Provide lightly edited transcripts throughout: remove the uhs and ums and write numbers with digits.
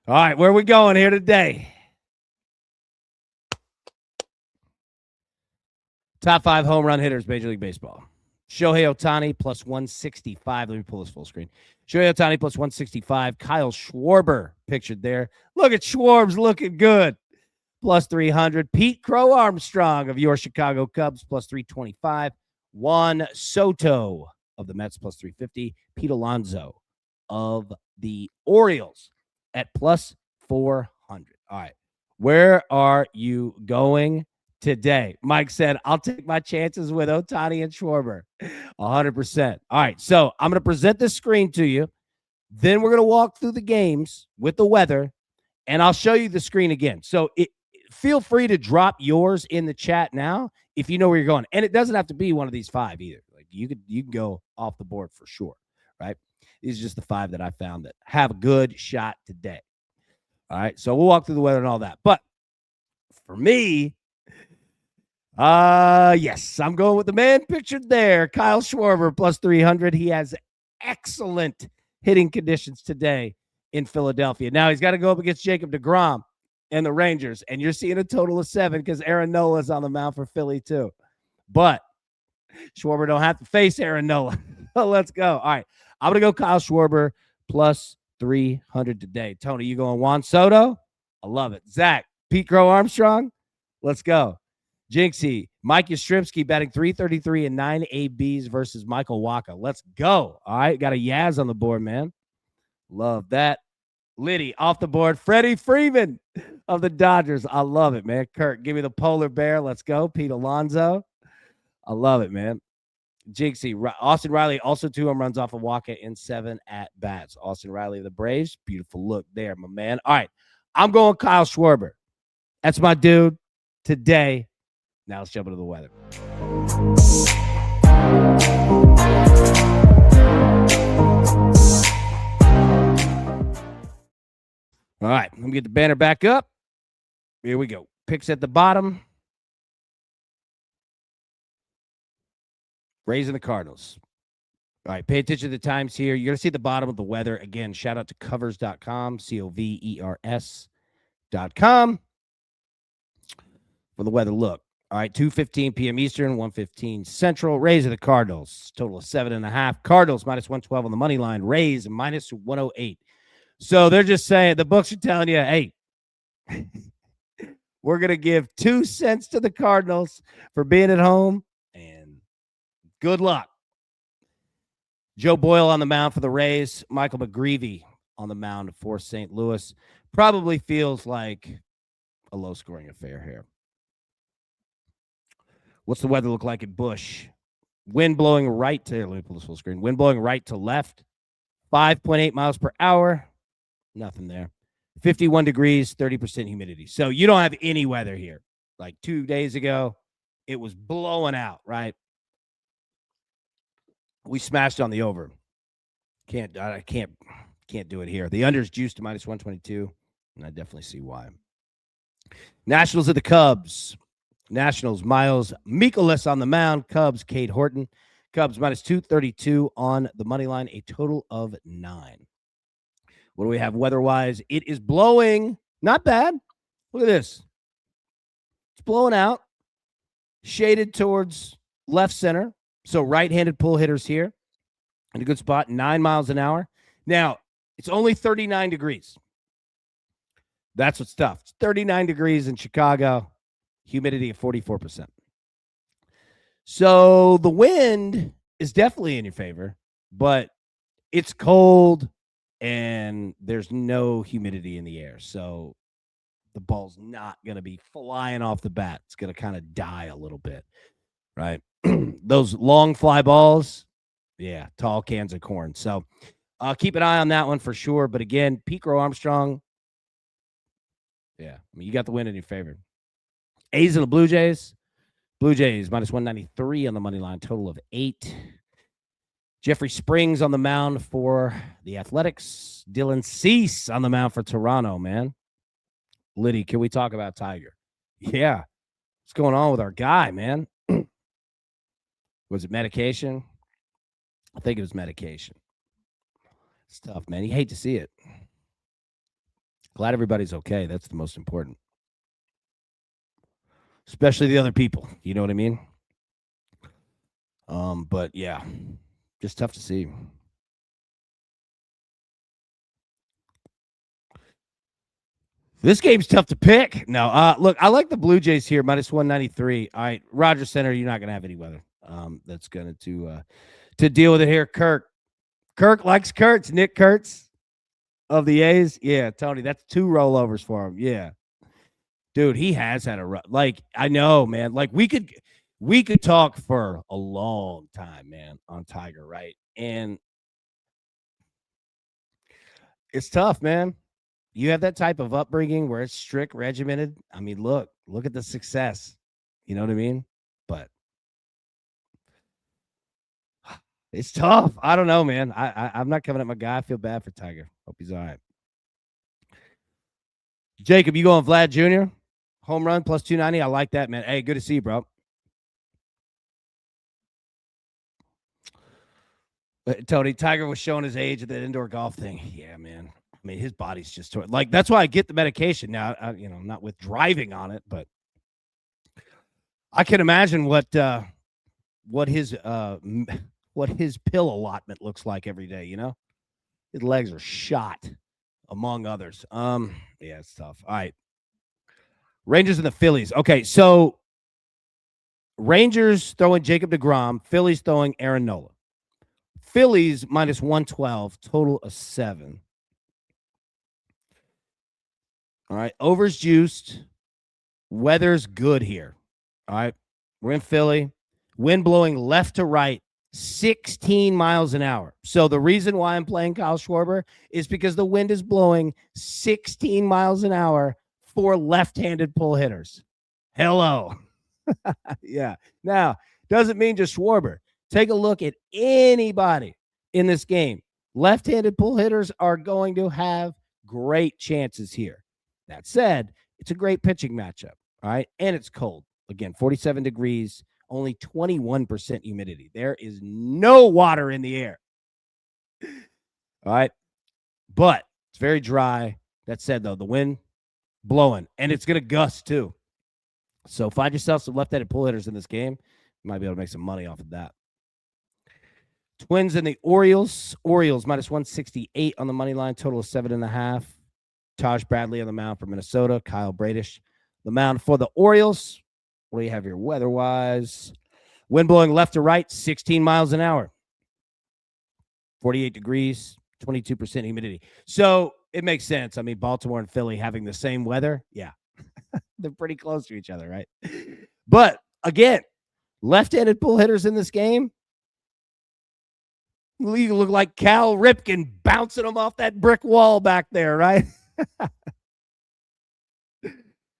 All right, where are we going here today? Top 5 home run hitters, Major League Baseball. Shohei Ohtani plus 165. Let me pull this full screen. Shohei Ohtani plus 165. Kyle Schwarber pictured there. Look at Schwarb's looking good. Plus 300. Pete Crow Armstrong of your Chicago Cubs plus 325. Juan Soto of the Mets plus 350. Pete Alonso of the Orioles at plus 400. All right. Where are you going today? Mike said, I'll take my chances with Ohtani and Schwarber. 100%. All right. So I'm going to present this screen to you. Then we're going to walk through the games with the weather, and I'll show you the screen again. So feel free to drop yours in the chat now if you know where you're going. And it doesn't have to be one of these 5 either. Like you can go off the board for sure, right? These are just the 5 that I found that have a good shot today. All right, so we'll walk through the weather and all that. But for me, yes, I'm going with the man pictured there, Kyle Schwarber, plus 300. He has excellent hitting conditions today in Philadelphia. Now he's got to go up against Jacob deGrom and the Rangers, and you're seeing a total of 7 because Aaron Nola's on the mound for Philly too. But Schwarber don't have to face Aaron Nola. Let's go. All right, I'm going to go Kyle Schwarber plus 300 today. Tony, you going Juan Soto? I love it. Zach, Pete Crow Armstrong? Let's go. Jinxie, Mike Yastrzemski batting 333 and 9 ABs versus Michael Wacha. Let's go. All right, got a Yaz on the board, man. Love that. Liddy off the board. Freddie Freeman of the Dodgers. I love it, man. Kurt, give me the polar bear. Let's go. Pete Alonso. I love it, man. Jinxie, Austin Riley, also 2 home runs off of Wacha in 7 at bats. Austin Riley of the Braves. Beautiful look there, my man. All right, I'm going Kyle Schwarber. That's my dude today. Now let's jump into the weather. All right, let me get the banner back up. Here we go. Picks at the bottom. Rays and the Cardinals. All right, pay attention to the times here. You're going to see the bottom of the weather. Again, shout out to covers.com, covers.com for the weather look. All right, 2:15 p.m. Eastern, 1:15 Central. Rays of the Cardinals. Total of 7.5. Cardinals minus 112 on the money line. Rays minus 108. So they're just saying, the books are telling you, hey, we're going to give 2 cents to the Cardinals for being at home, and good luck. Joe Boyle on the mound for the Rays. Michael McGreevy on the mound for St. Louis. Probably feels like a low-scoring affair here. What's the weather look like at Busch? Wind blowing right to, let me pull this full screen. Wind blowing right to left. 5.8 miles per hour. Nothing there. 51 degrees, 30% humidity. So you don't have any weather here. Like 2 days ago, it was blowing out, right? We smashed on the over. I can't do it here. The under's juiced to minus 122, and I definitely see why. Nationals at the Cubs. Nationals, Miles Mikolas on the mound. Cubs, Cade Horton. Cubs minus 232 on the money line, a total of 9. What do we have weather-wise? It is blowing. Not bad. Look at this. It's blowing out. Shaded towards left center. So right-handed pull hitters here. In a good spot, 9 miles an hour. Now, it's only 39 degrees. That's what's tough. It's 39 degrees in Chicago. Humidity of 44%. So the wind is definitely in your favor, but it's cold and there's no humidity in the air. So the ball's not going to be flying off the bat. It's going to kind of die a little bit, right? Those long fly balls, yeah, tall cans of corn. So keep an eye on that one for sure. But again, Pete Crow Armstrong, yeah, I mean, you got the wind in your favor. A's and the Blue Jays. Blue Jays minus 193 on the money line, total of 8. Jeffrey Springs on the mound for the Athletics. Dylan Cease on the mound for Toronto, man. Liddy, can we talk about Tiger? Yeah. What's going on with our guy, man? Was it medication? I think it was medication. It's tough, man. You hate to see it. Glad everybody's okay. That's the most important. Especially the other people. You know what I mean? But yeah, just tough to see. This game's tough to pick. No, look, I like the Blue Jays here, minus 193. All right, Rogers Center, you're not gonna have any weather. That's gonna to deal with it here. Kirk likes Kurtz. Nick Kurtz of the A's. Yeah, Tony, that's 2 rollovers for him. Yeah, dude, he has had a run. Like, I know, man. Like, we could talk for a long time, man, on Tiger, right? And it's tough, man. You have that type of upbringing where it's strict, regimented. I mean, look at the success. You know what I mean? But it's tough. I don't know, man. I'm not coming at my guy. I feel bad for Tiger. Hope he's all right. Jacob, you going Vlad Jr. Home run plus 290. I like that, man. Hey, good to see you, bro. Tony, Tiger was showing his age at that indoor golf thing. Yeah, man. I mean, his body's just like, that's why I get the medication now. Not with driving on it, but I can imagine what his pill allotment looks like every day. His legs are shot, among others. Yeah, it's tough. All right, Rangers and the Phillies. Okay, so Rangers throwing Jacob deGrom, Phillies throwing Aaron Nola. Phillies minus 112, total of 7. All right, over's juiced. Weather's good here. All right, we're in Philly. Wind blowing left to right, 16 miles an hour. So the reason why I'm playing Kyle Schwarber is because the wind is blowing 16 miles an hour for left-handed pull hitters. Hello. Yeah. Now, doesn't mean just Schwarber. Take a look at anybody in this game. Left-handed pull hitters are going to have great chances here. That said, it's a great pitching matchup, all right? And it's cold. Again, 47 degrees, only 21% humidity. There is no water in the air. All right? But it's very dry. That said, though, the wind blowing, and it's going to gust too. So find yourself some left-handed pull hitters in this game. You might be able to make some money off of that. Twins and the Orioles. Orioles minus 168 on the money line, total of 7.5. Taj Bradley on the mound for Minnesota. Kyle Bradish, the mound for the Orioles. What do you have here weather-wise? Wind blowing left to right, 16 miles an hour. 48 degrees, 22% humidity. So it makes sense. I mean, Baltimore and Philly having the same weather. Yeah. They're pretty close to each other, right? But, again, left-handed pull hitters in this game, you look like Cal Ripken bouncing them off that brick wall back there, right?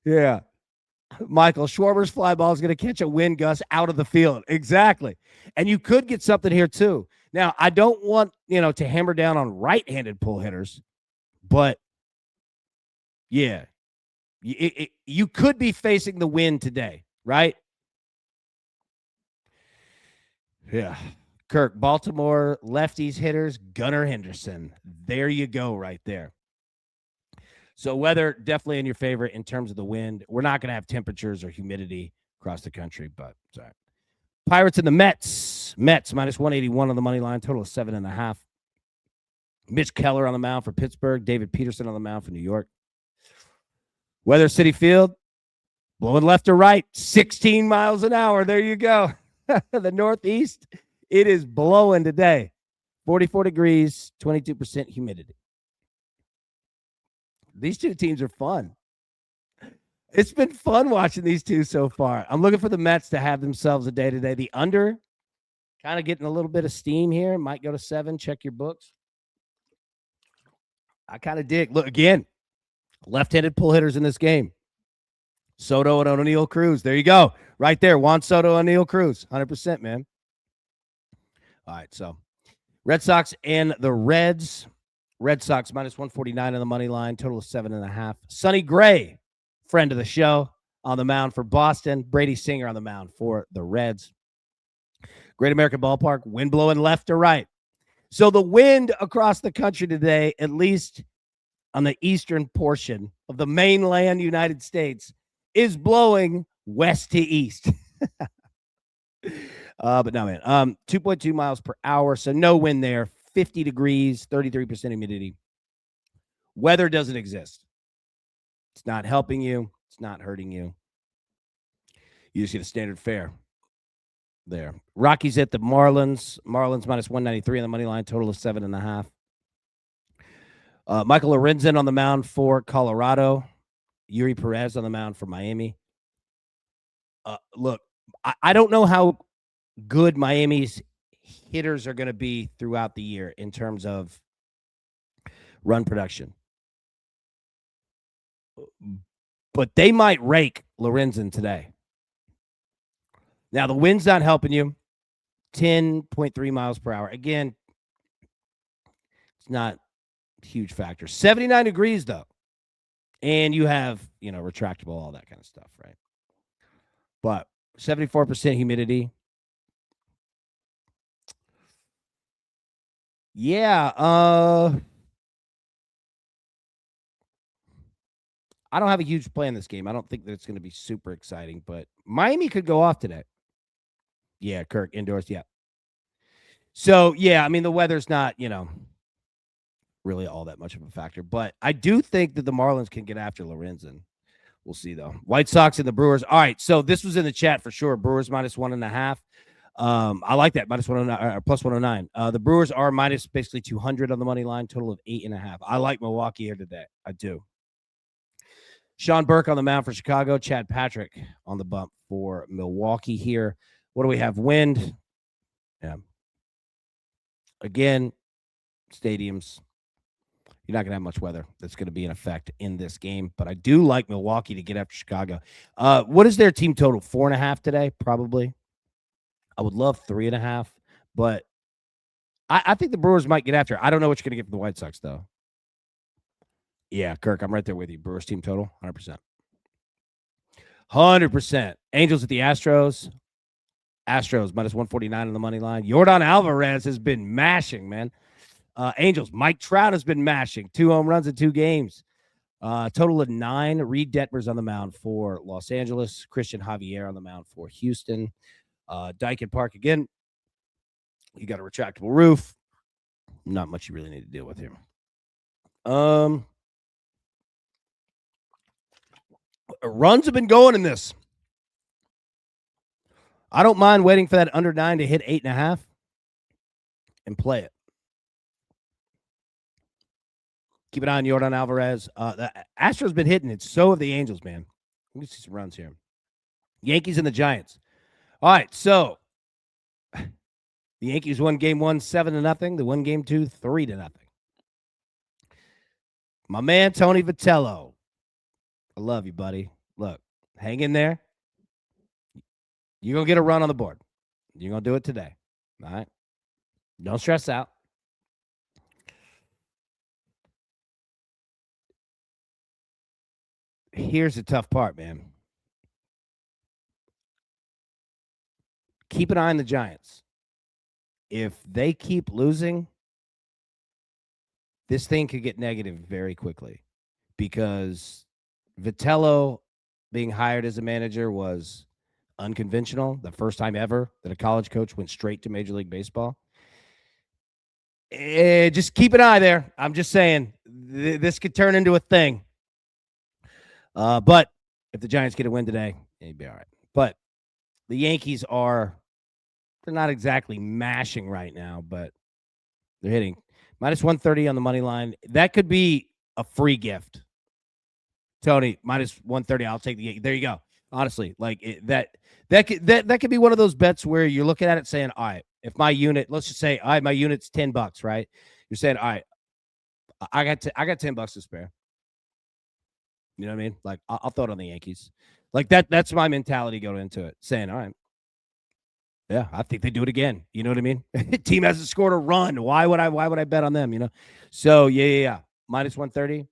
Yeah. Michael, Schwarber's fly ball is going to catch a wind gust out of the field. Exactly. And you could get something here too. Now, I don't want, to hammer down on right-handed pull hitters, but yeah, you could be facing the wind today, right? Yeah. Kirk, Baltimore lefties hitters, Gunnar Henderson. There you go right there. So weather definitely in your favor in terms of the wind. We're not going to have temperatures or humidity across the country, but sorry. Pirates and the Mets. Mets minus 181 on the money line, total of 7.5. Mitch Keller on the mound for Pittsburgh. David Peterson on the mound for New York. Weather City Field, blowing left to right, 16 miles an hour. There you go. The Northeast, it is blowing today. 44 degrees, 22% humidity. These two teams are fun. It's been fun watching these two so far. I'm looking for the Mets to have themselves a day today. The under, kind of getting a little bit of steam here. Might go to 7. Check your books. I kind of dig. Look, again, left-handed pull hitters in this game. Soto and O'Neal Cruz. There you go. Right there. Juan Soto, O'Neal Cruz. 100%, man. All right, so Red Sox and the Reds. Red Sox minus 149 on the money line, total of 7.5. Sonny Gray, friend of the show, on the mound for Boston. Brady Singer on the mound for the Reds. Great American Ballpark, wind blowing left to right. So the wind across the country today, at least on the eastern portion of the mainland United States is blowing west to east. But no, man. 2.2 miles per hour, so no wind there. 50 degrees, 33% humidity. Weather doesn't exist. It's not helping you. It's not hurting you. You just get a standard fare there. Rockies at the Marlins. Marlins minus 193 on the money line, total of 7.5. Michael Lorenzen on the mound for Colorado. Yuri Perez on the mound for Miami. Look, I don't know how good Miami's hitters are going to be throughout the year in terms of run production. But they might rake Lorenzen today. Now, the wind's not helping you. 10.3 miles per hour. Again, it's not a huge factor. 79 degrees, though. And you have, retractable, all that kind of stuff, right? But 74% humidity. Yeah. I don't have a huge play in this game. I don't think that it's going to be super exciting, but Miami could go off today. Yeah, Kirk, indoors, yeah. So, yeah, I mean, the weather's not, really all that much of a factor. But I do think that the Marlins can get after Lorenzen. We'll see, though. White Sox and the Brewers. All right, so this was in the chat for sure. Brewers minus 1.5. I like that, minus 109 or plus 109. The Brewers are minus basically 200 on the money line, total of 8.5. I like Milwaukee here today. I do. Sean Burke on the mound for Chicago. Chad Patrick on the bump for Milwaukee here. What do we have? Wind. Yeah. Again, stadiums. You're not going to have much weather that's going to be in effect in this game. But I do like Milwaukee to get after Chicago. What is their team total? 4.5 today? Probably. I would love 3.5. But I think the Brewers might get after. I don't know what you're going to get from the White Sox, though. Yeah, Kirk, I'm right there with you. Brewers team total, 100%. 100%. Angels at the Astros. Astros minus 149 on the money line. Yordan Alvarez has been mashing, man. Angels, Mike Trout has been mashing. 2 home runs in 2 games. Total of 9. Reed Detmers on the mound for Los Angeles. Christian Javier on the mound for Houston. Dyke Park again. You got a retractable roof. Not much you really need to deal with here. Runs have been going in this. I don't mind waiting for that under 9 to hit 8.5 and play it. Keep an eye on Yordan Alvarez. The Astros been hitting it. So have the Angels, man. Let me see some runs here. Yankees and the Giants. All right, so the Yankees won game 1 7-0. They won game 2 3-0. My man Tony Vitello. I love you, buddy. Look, hang in there. You're going to get a run on the board. You're going to do it today. All right? Don't stress out. Here's the tough part, man. Keep an eye on the Giants. If they keep losing, this thing could get negative very quickly because Vitello being hired as a manager was unconventional. The first time ever that a college coach went straight to Major League Baseball. Just keep an eye there. I'm just saying this could turn into a thing. But if the Giants get a win today, it'd be all right. But the Yankees they're not exactly mashing right now, but they're hitting minus 130 on the money line. That could be a free gift. Tony, minus 130. I'll take the Yankees. There you go. Honestly, like that could be one of those bets where you're looking at it saying, all right, if my unit, let's just say, all right, my unit's $10, right? You're saying, all right, I got $10 to spare. You know what I mean? Like I'll throw it on the Yankees. Like that's my mentality going into it, saying, all right, yeah, I think they do it again. You know what I mean? Team hasn't scored a run. Why would I bet on them? You know? So yeah. Minus 130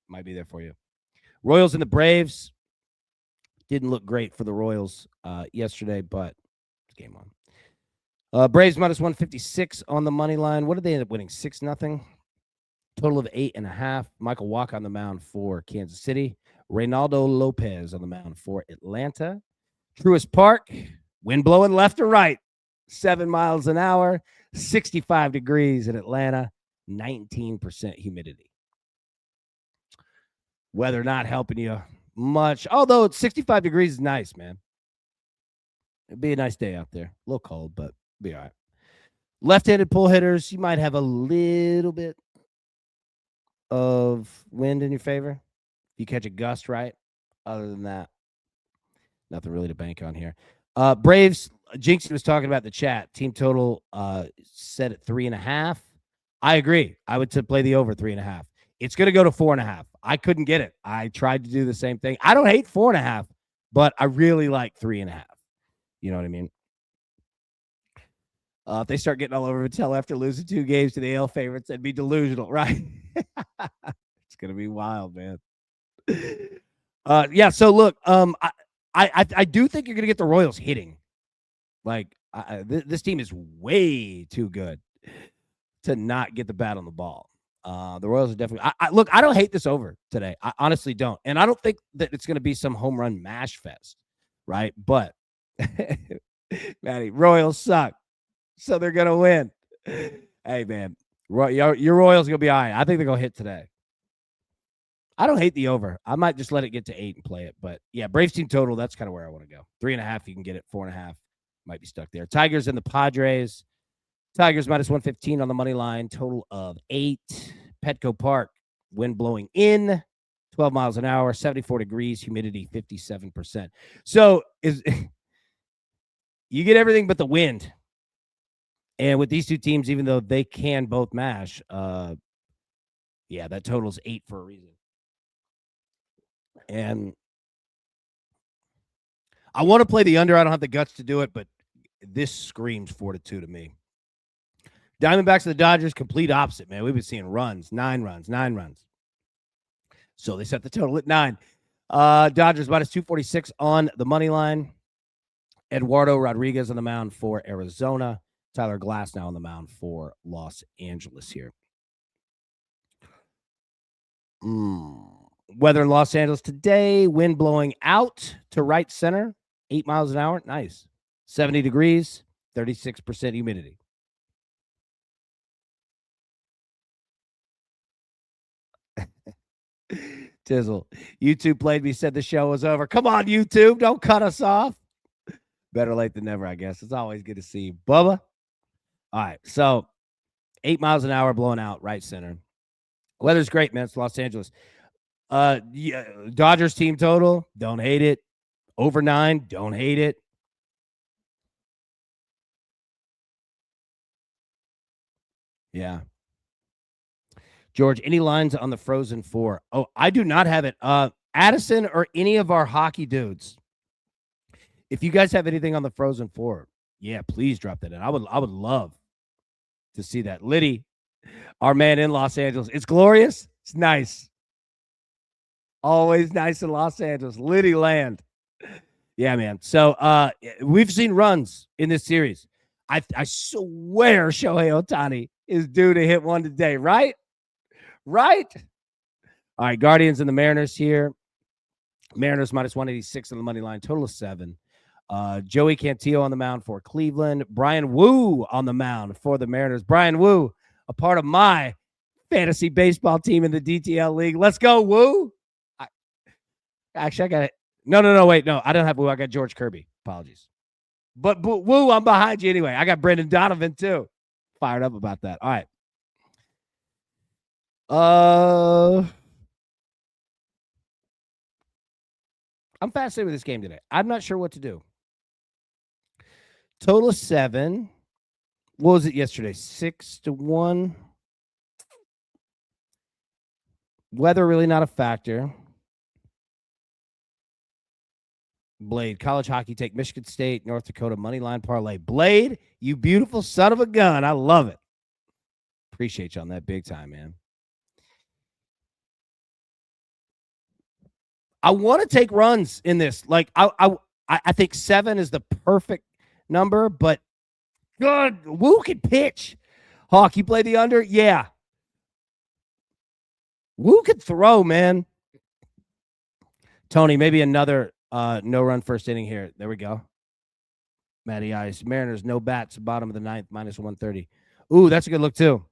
might be there for you. Royals and the Braves didn't look great for the Royals yesterday, but it's game on. Braves minus 156 on the money line. What did they end up winning? 6-0. Total of 8.5. Michael Walk on the mound for Kansas City. Reynaldo Lopez on the mound for Atlanta. Truist Park, wind blowing left or right, 7 miles an hour, 65 degrees in Atlanta, 19% humidity. Weather not helping you much, although 65 degrees is nice, man. It'd be a nice day out there. A little cold, but be all right. Left-handed pull hitters, you might have a little bit of wind in your favor. You catch a gust right. Other than that, nothing really to bank on here. Braves, Jinx was talking about the chat. Team total set at 3.5. I agree. I would play the over 3.5. It's going to go to 4.5. I couldn't get it. I tried to do the same thing. I don't hate 4.5, but I really like 3.5. You know what I mean? If they start getting all over Mattel after losing 2 games to the AL favorites, that'd be delusional, right? It's going to be wild, man. Yeah. So look, I do think you're going to get the Royals hitting. Like this team is way too good to not get the bat on the ball. The Royals are definitely. Look, I don't hate this over today. I honestly don't, and I don't think that it's going to be some home run mash fest, right? But Matty, Royals suck, so they're going to win. Hey, man, your Royals are going to be all right. I think they're going to hit today. I don't hate the over. I might just let it get to 8 and play it. But, yeah, Braves team total, that's kind of where I want to go. 3.5, you can get it. 4.5, might be stuck there. Tigers and the Padres. Tigers minus 115 on the money line. Total of 8. Petco Park, wind blowing in, 12 miles an hour, 74 degrees, humidity 57%. So you get everything but the wind. And with these two teams, even though they can both mash, yeah, that total's 8 for a reason. And I want to play the under. I don't have the guts to do it, but this screams 4-2 to me. Diamondbacks and the Dodgers, complete opposite, man. We've been seeing runs, 9 runs. So they set the total at 9. Dodgers minus 246 on the money line. Eduardo Rodriguez on the mound for Arizona. Tyler Glass now on the mound for Los Angeles here. Weather in Los Angeles today, wind blowing out to right center, 8 miles an hour. Nice. 70 degrees, 36% humidity. Tizzle, YouTube played me, said the show was over. Come on, YouTube, don't cut us off. Better late than never, I guess. It's always good to see you, Bubba. All right, so 8 miles an hour blowing out right center. Weather's great, man. It's Los Angeles. Yeah, Dodgers team total, don't hate it. Over 9, don't hate it. Yeah. George, any lines on the Frozen 4? Oh, I do not have it. Addison or any of our hockey dudes, if you guys have anything on the Frozen 4, yeah, please drop that in. I would love to see that. Liddy, our man in Los Angeles. It's glorious. It's nice. Always nice in Los Angeles. Liddy land. Yeah, man. So we've seen runs in this series. I swear Shohei Ohtani is due to hit one today, right? Right? All right, Guardians and the Mariners here. Mariners minus 186 on the money line. Total of 7. Joey Cantillo on the mound for Cleveland. Brian Wu on the mound for the Mariners. Brian Wu, a part of my fantasy baseball team in the DTL League. Let's go, Wu. Actually, I got it. No, wait. No, I don't have Wu. I got George Kirby. Apologies. But Wu, I'm behind you anyway. I got Brendan Donovan, too. Fired up about that. All right. I'm fascinated with this game today. I'm not sure what to do. Total of 7. What was it yesterday? 6-1. Weather really not a factor. Blade, college hockey, take Michigan State, North Dakota, money line parlay. Blade, you beautiful son of a gun. I love it. Appreciate you on that big time, man. I want to take runs in this. Like I think 7 is the perfect number, but God, Wu can pitch. Hawk, you play the under? Yeah. Woo could throw, man. Tony, maybe another no-run first inning here. There we go. Matty Ice. Mariners, no bats, bottom of the ninth, minus 130. Ooh, that's a good look, too.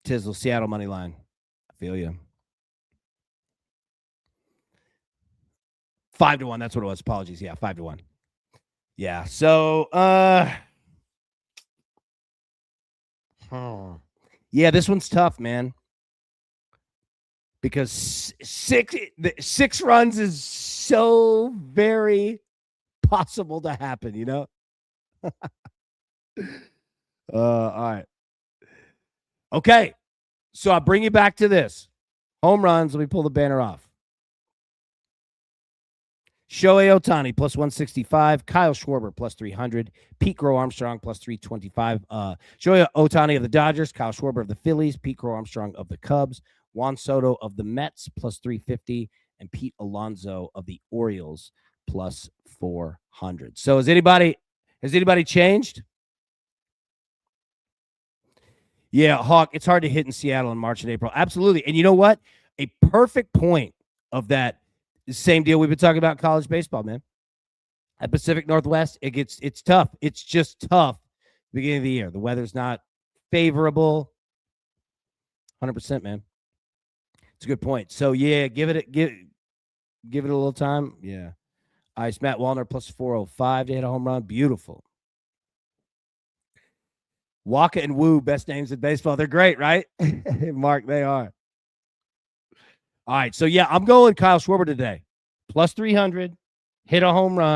Tizzle, Seattle money line. I feel you. 5-1. That's what it was. Apologies. Yeah, 5-1. Yeah. So, yeah, this one's tough, man. Because six runs is so very possible to happen, you know? All right. Okay. So I'll bring you back to this. Home runs. Let me pull the banner off. Shohei Ohtani plus 165, Kyle Schwarber plus 300, Pete Crow Armstrong plus 325. Shohei Ohtani of the Dodgers, Kyle Schwarber of the Phillies, Pete Crow Armstrong of the Cubs, Juan Soto of the Mets plus 350, and Pete Alonso of the Orioles plus 400. So has anybody changed? Yeah, Hawk, it's hard to hit in Seattle in March and April. Absolutely. And you know what? A perfect point of that same deal we've been talking about college baseball, man. At Pacific Northwest, it's tough. It's just tough beginning of the year. The weather's not favorable. 100%, man. It's a good point. So yeah, give it a little time. Yeah. Ice Matt Wallner plus 405 to hit a home run. Beautiful. Waka and Wu, best names in baseball. They're great, right? Mark, they are. All right. So yeah, I'm going Kyle Schwarber today. Plus 300, hit a home run.